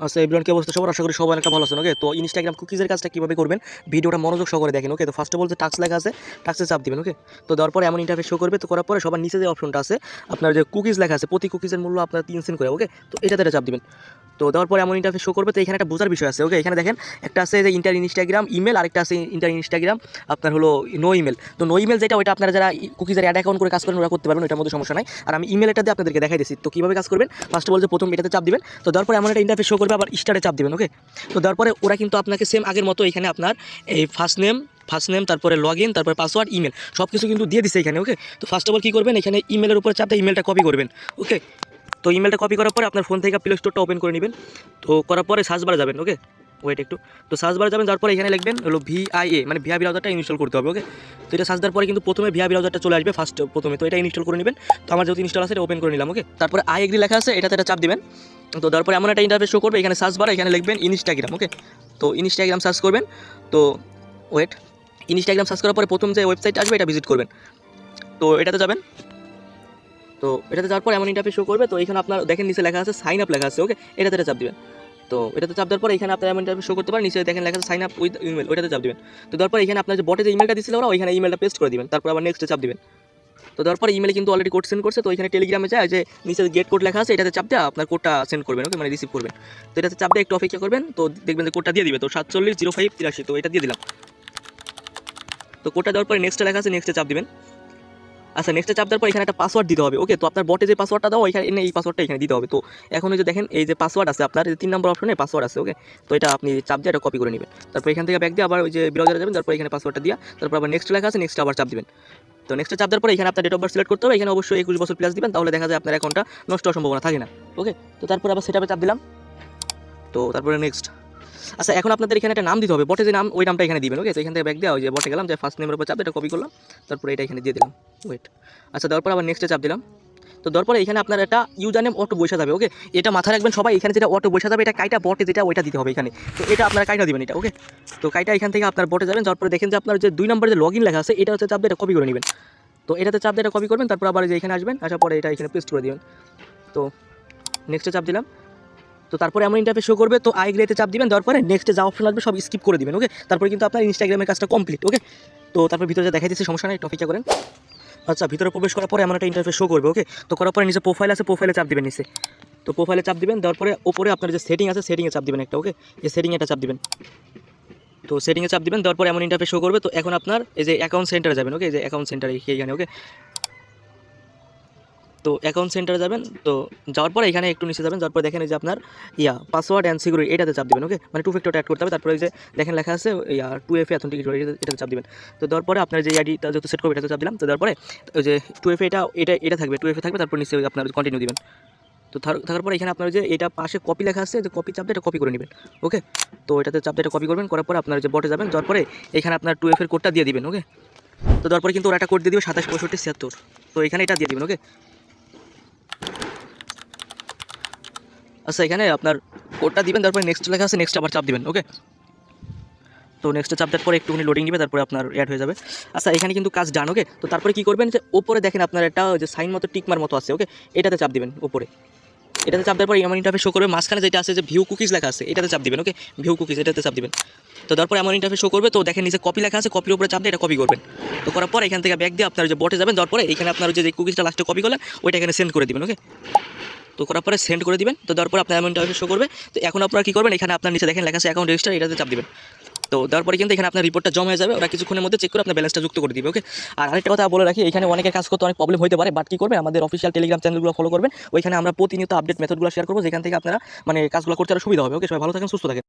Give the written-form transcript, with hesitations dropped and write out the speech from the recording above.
আচ্ছা এভরিওয়ান, কি অবস্থা সবার? আশা করি সবাই অনেকটা ভালো আছেন। ওকে, তো ইনস্টাগ্রাম কুকিজের কাজটা কীভাবে করবেন ভিডিওটা মনোযোগ সহকারে দেখেন। ওকে, তো ফার্স্ট অফ অল যে টাস্ক লেখা আছে টাস্কে চাপ দিবেন। ওকে, তো দেওয়ার পরে এমন ইন্টারফেস শো করবে। তো করার পরে সবার নিচে যে অপশনটা আছে আপনার যে কুকিজ লেখা আছে, প্রতি কুকিজের মূল্য আপনার 3 সেন্ট করে। ওকে, তো এটাতে চাপ দিবেন। তো দেওয়ার পরে এমন ইন্টারফেস শো করবে। তো এখানে একটা বোঝার বিষয় আছে। ওকে, এখানে দেখেন একটা আছে যে ইন্টার ইনস্টাগ্রাম ইমেল, আরেকটা আছে ইন্টার ইনস্টাগ্রাম আপনার হলো নো ইমেল। তো নো ইমেল যেটা, ওইটা আপনারা যারা কুকিজের অ্যাড অ্যাকাউন্ট করে কাজ করেন ওরা করতে পারবেন, ওইটার মধ্যে সমস্যা নাই। আর আমি ইমেল এটা দিয়ে আপনাদেরকে দেখাই দিচ্ছি। তো কীভাবে কাজ করবেন, ফার্স্ট অফ অল যে প্রথম এটাতে চাপ দিবেন। তো দেওয়ার পরে এমন একটা ইন্টারফেস শো করবে, আবার স্টারে চাপ দিবেন। ওকে, তো দেওয়ার পরে ওরা কিন্তু আপনাকে সেম আগের মতো এখানে আপনার এই ফার্স্ট নেম তারপরে লগ ইন তারপরে পাসওয়ার্ড ইমেল সব কিছু কিন্তু দিয়ে দিচ্ছে এখানে। ওকে, তো ফার্স্ট অফ অল কী করবেন, এখানে ইমেলের উপরে চাপতে ইমেলটা কপি করবেন। ওকে, তো ইমেলটা কপি করার পরে আপনার ফোন থেকে প্লে স্টোরটা ওপেন করে নেবেন। তো করার পরে সার্চ বারে যাবেন। ওকে, ওয়েট একটু, তো সার্চ বারে যাবেন, যাওয়ার পরে এখানে লিখবেন হলো ভিআইএ, মানে ভিআই ব্রাউজারটা ইনস্টল করতে হবে। ওকে, তো এটা সার্চ দেওয়ার পরে কিন্তু প্রথমে ভিআই ব্রাউজারটা চলে আসবে প্রথমে, তো এটা ইনস্টল করে নেবেন। তো আমার যেহেতু ইনস্টল আছে এটা ওপেন করে নিলাম। ওকে, তারপরে আই এগ্রি লেখা আছে, এটাতে চাপ দিবেন। তো তারপরে এমন একটা ইন্টারফেস শো করবে, এখানে সার্চ বারে এখানে লিখবেন ইনস্টাগ্রাম। ওকে, তো ইনস্টাগ্রাম সার্চ করবেন। তো ওয়েট, ইনস্টাগ্রাম সার্চ করার পরে প্রথম যে ওয়েবসাইট আসবে এটা ভিজিট করবেন। তো এটাতে যাবেন। তো এটাতে যাওয়ার পর এমন ইন্টারফেস শো করবে। তো এখানে আপনার দেখেন নিচে লেখা আছে সাইন আপ লেখা আছে। ওকে, এটাতে চাপ দিবেন। তো এটাতে চাপ দেওয়ার পর এখানে আপনার এমন ইন্টারফেস শো করতে পারেন, নিচে দেখেন লেখা আছে সাইন আপ উইথ ইমেল, ওইটাতে চাপ দিবেন। তো তারপর এখানে আপনার যে বটে যে ইমেলটা দিয়েছিল ওরা, ওইখানে ইমেলটা পেস্ট করে দিবেন। তারপর আবার নেক্সটে চাপ দিবেন। তো তারপর ইমেলে কিন্তু অলরেডি কোড সেন্ড করছে। তো এখানে টেলিগ্রামে যায় যে নিচে গেট কোড লেখা আছে, এটাতে চাপ দিয়ে আপনার কোডটা সেন্ড করবেন। ওকে, মানে রিসিভ করবেন। তো এটাতে চাপ দিয়ে একটু অপেক্ষা করবেন। তো দেখবেন যে কোডটা দিয়ে দিবে। তো 470583, তো এটা দিয়ে দিলাম। তো কোডটা দেওয়ার পরে নেক্সটে লেখা আছে, নেক্সটে চাপ দিবেন। আচ্ছা, নেক্সটে চাপ দেওয়ার পর এখানে একটা পাসওয়ার্ড দিতে হবে। ওকে, তো আপনার বটে যে পাসওয়ার্ডটা দাও এখানে এই পাসওয়ার্ডটা এখানে দিতে হবে। তো এখন এই যে দেখেন এই যে পাসওয়ার্ড আছে আপনার 3 নম্বর অপশনে পাসওয়ার্ড আছে। ওকে, তো এটা আপনি চাপ দিয়ে এটা কপি করে নেবেন। তারপর এখান থেকে ব্যাক দিয়ে আবার ওই যে ব্রাউজারে যাবেন, তারপর এখানে পাসওয়ার্ডটা দিয়া তারপর আবার নেক্সট লেখা আছে, নেক্সট আবার চাপ দিবেন। তো নেক্সটে চাপ দেওয়ার পরে এখানে আপনার ডেট অফ বার্থ সিলেক্ট করতে হবে। এখানে অবশ্যই 21 বছর প্লাস দিবেন, তাহলে দেখা যায় আপনার অ্যাকাউন্টটা নষ্ট হওয়ার সম্ভাবনা থাকে না। ওকে, তো তারপর আবার সেটআপে চাপ দিলাম। তো তারপরে নেক্সট। আচ্ছা, এখন আপনাদের এখানে একটা নাম দিতে হবে, বটে যে নাম ওই নামটা এখানে দিবেন। ওকে, তো এখান থেকে ব্যাক দেওয়া ওই যে বটে গেলাম, যে ফার্স্ট নেমের উপর চাপ এটা কপি করলাম, তারপরে এটা এখানে দিয়ে দিলাম। ওয়েট, আচ্ছা দেওয়ার পর আবার নেক্সটে চাপ দিলাম। তো দেওয়ার পরে এখানে আপনার একটা ইউজার নেম অটো বসে যাবে। ওকে, এটা মাথায় রাখবেন সবাই, এখানে যেটা অটো বসে যাবে এটা কাইটা বটে যেটা ওইটা দিতে হবে এখানে। তো এটা আপনারা কাইটা দিবেন এটা। ওকে, তো কাইটা এখান থেকে আপনার বটে যাবেন, যাওয়ার পরে দেখেন যে আপনার যে 2 নম্বরে যে লগ ইন লেখা আছে এটা হচ্ছে চাপ দিয়ে এটা কপি করে নেবেন। তো এটাতে চাপ দিয়ে এটা কপি করবেন, তারপর আবার যে এখানে আসবেন, আসার পরে এটা এখানে পেস্ট করে দিবেন। তো নেক্সটে চাপ দিলাম। তো তারপরে এমন ইন্টারফেস শো করবে। তো আই এগ্রিতে চাপ দিবেন, দেওয়ার পরে নেক্সটে যা অপশন আসবে সব স্কিপ করে দিবেন। ওকে, তারপরে কিন্তু আপনার ইনস্টাগ্রামের কাজটা কমপ্লিট। ওকে, তো তারপর ভিতরে যা দেখাই দিচ্ছে সমস্যা নেই, টপিকটা করেন। আচ্ছা, ভিতরে প্রবেশ করার পরে এমন একটা ইন্টারফেস শো করবে। ওকে, তো করার পরে নিচে প্রোফাইল আছে, প্রোফাইলে চাপ দিবেন নিচে। তো প্রোফাইলে চাপ দিবেন, দেওয়ার পরে ওপরে আপনার যে সেটিং আছে সেটিংয়ে চাপ দিবেন একটা। ওকে, এই সেটিংয়ে এটা চাপ দিবেন। তো সেটিংয়ে চাপ দিবেন, দেওয়ার পরে এমন ইন্টারফেস শো করবে। তো এখন আপনার এই যে অ্যাকাউন্ট সেন্টারে যাবেন। ওকে, এই যে অ্যাকাউন্ট সেন্টার এইখানে। ওকে, তো অ্যাকাউন্ট সেন্টারে যাবেন। তো যাওয়ার পরে এখানে একটু নিচে যাবেন, যাওয়ার পরে দেখেন এই যে আপনার পাসওয়ার্ড অ্যান্ড সিকিউরিটি এটাতে চাপ দিবেন। ওকে, মানে 2 ফ্যাক্টরটা অ্যাড করতে হবে। তারপরে এই যে দেখেন লেখা আছে 2FA অথেন্টিকেট, এটাতে চাপ দিবেন। তো দেওয়ার পরে আপনার যে আইডিটা যত সেট করবে এটাতে চাপ দিলাম। তো দেওয়ার পরে ওই যে 2FA এটা থাকবে, 2FA থাকবে, তারপর নিচে আপনার কন্টিনিউ দিবেন। তো থাকার পরে এখানে আপনার যে এটা পাশে কপি লেখা আছে, যে কপি চাপ দিয়ে এটা কপি করে নেবেন। ওকে, তো এটাতে চাপ দিয়ে এটা কপি করবেন, করার পরে আপনার যে বটে যাবেন, যাওয়ার পরে এখানে আপনার 2FA কোডটা দিয়ে দিবেন। ওকে, তো দেওয়ার পরে কিন্তু ওরা একটা কোড দিয়ে দিবে 276576। তো এখানে এটা দিয়ে দিবেন। ওকে, আচ্ছা এখানে আপনার কোডটা দিবেন, তারপরে নেক্সট লেখা আছে, নেক্সট আবার চাপ দিবেন। ওকে, তো নেক্সটে চাপ দেওয়ার পরে একটুখানি লোডিং দিবে, তারপরে আপনার অ্যাড হয়ে যাবে। আচ্ছা, এখানে কিন্তু কাজ ডান। ওকে, তো তারপরে কী করবেন, যে ওপরে দেখেন আপনার একটা যে সাইন মতো টিকমার মতো আছে। ওকে, এটাতে চাপ দিবেন উপরে। এটাতে চাপ দেওয়ার পরে এমন ইন্টারফেস শো করবে, মাঝখানে যেটা আছে যে ভিউ কুকিজ লেখা আছে এটাতে চাপ দিবেন। ওকে, ভিউ কুকিজ এটাতে চাপ দিবেন। তো তারপরে এমন ইন্টারফেস শো করবে। তো দেখেন নিচে কপি লেখা আছে, কপির উপরে চাপ দিয়ে এটা কপি করবেন। তো করার পর এখান থেকে ব্যাক দিয়ে আপনার যে বটে যাবেন, যাওয়ার পরে এখানে আপনার যে কুকিজটা লাস্টে কপি করলেন ওইটা এখানে সেন্ড করে দিবেন। ওকে, তো করার পরে সেন্ড করে দিবেন। তো দেওয়ার পরে আপনার এমন ইন্টারফেস শো করবে। তো এখন আপনারা কী করবেন, এখানে আপনার নিচে দেখেন লেখা আছে অ্যাকাউন্ট রেজিস্টার, এটাতে চাপ দিবেন। তো দেওয়ার পরে কিন্তু এখানে আপনার রিপোর্টটা জমা হয়ে যাবে, ওরা কিছুক্ষণের মধ্যে চেক করে আপনার ব্যালেন্সটা যুক্ত করে দিবে। ওকে, আর আরেকটা কথা বলে রাখি, এখানে অনেকের কাজ করতে অনেক প্রবলেম হতে পারে, বাট কী করবেন, আমাদের অফিসিয়াল টেলিগ্রাম চ্যানেলগুলো ফলো করবেন। ওইখানে আমরা প্রতিনিয়ত আপডেট মেথডগুলো শেয়ার করবো, যেখান থেকে আপনারা মানে কাজগুলো করতে আরও সুবিধা হবে। ওকে, সবাই ভালো থাকেন, সুস্থ থাকেন।